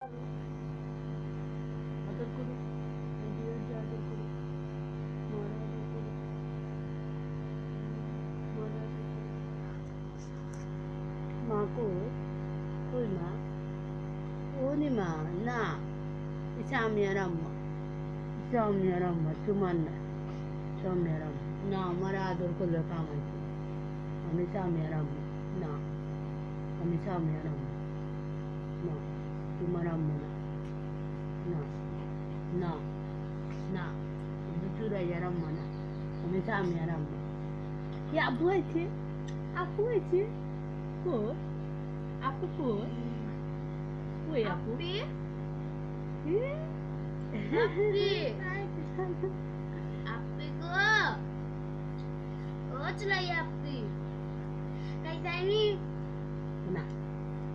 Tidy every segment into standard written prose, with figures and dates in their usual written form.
আদর করো, আন্টি আদর করো, মারা আদর করো, মারা আদর করো। মা কই মা? ও নি মা, না এটা আমি আর আম্মা, এটা আমি আর আম্মা, তোমার না, এটা আমি আর আম্মা। না আমার আদর করলে কামাইছে, আমি স্বামী আর আম্মা, না আমি স্বামী আর আম্মা, না তোমার আম্মা না, না না না চুরাই আর আম্মা না, আমি স্বামী আর আম্মা। কি আপু হয়েছে? আপু হয়েছে? কো আপু কই আপু? Api ko. Oh, celai api. Kaita ini. না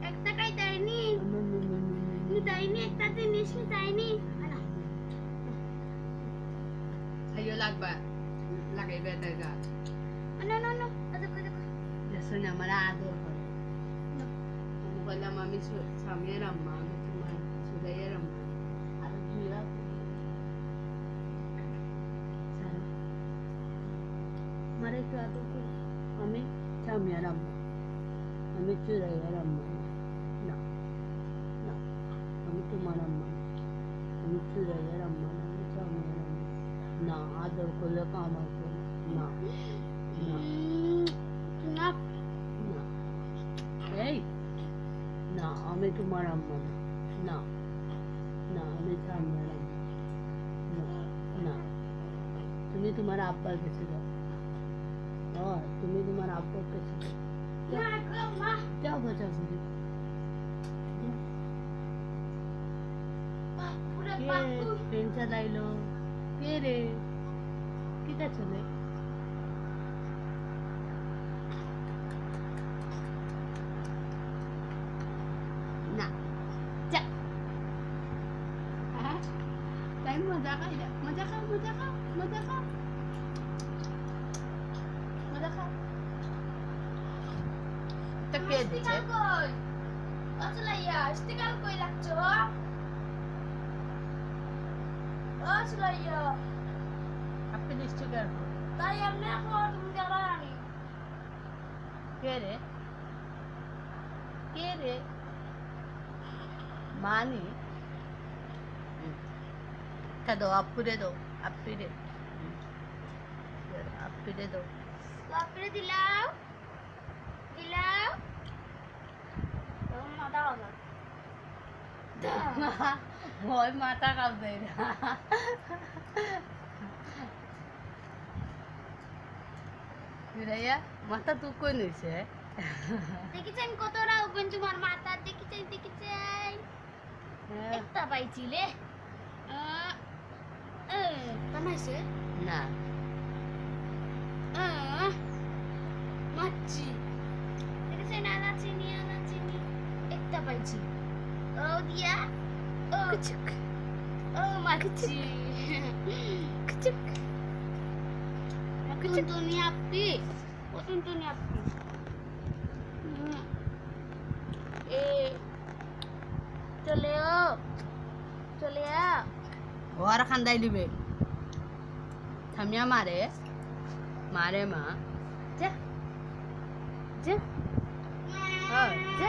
Ekta kaita ini. Nita ini ekta jenis nita ini. Ano? Ayo লাগাইবে দেখা Ano. Ada ko. যেসন আমার আদর করে আমি বললাম আমি স্বামী আর আম্মা, আমি তোমার সুলাই আর আম্মা। আর জুয়া মারে একটু আদর করো, আমি স্বামী আর আম্মা, আমি চুরাই আর আম্মা না, না আমি তোমার আম্মা, আমি চুরাই আর আম্মা না, আমি স্বামী আর আম্মা না। আদর করলে কামাইতো না, না Kenapa? না এই না আমি তোমার আম্মা না, না না আমি স্বামী আর আম্মা না, না তুমি তোমার আব্বার কাছে যাও, তুমি তোমার আব্বার কাছে যাও, যাও যাবো Pura কে paku. ট্রেন চালাইলো? কে রে? কিটা চলে? না যা তাই মজা খাই, মজা খাও তা কে দিচ্ছে? Stiker koi. Oh, celai ya. Stiker koi lakco. Oh, celai ya. আপনি sticker Tayo na ako kung garani. কে রে মানি তা দাও, আপুরে দাও, আপিরে দাও। Lapire dilaw. Dilaw. Oh, mata ka ba? ভয় মাথা কাঁপবে না। বিরাইয়া মাথা তো কই নিছে? দেখেছেন কতটা ওপেন তোমার মাথা, দেখেছেন একটা পাইছিলে বানাইছে না মাছি, দেখেছেন আনা চিনি একটা পাইছি। ও দিয়া ও কুচুক ও মাছি কুচুক Tuntuni api. Kok tuntuni api? চলে ঘর খান্দাই দিবে। থামিয়া মারে মা যা যা যা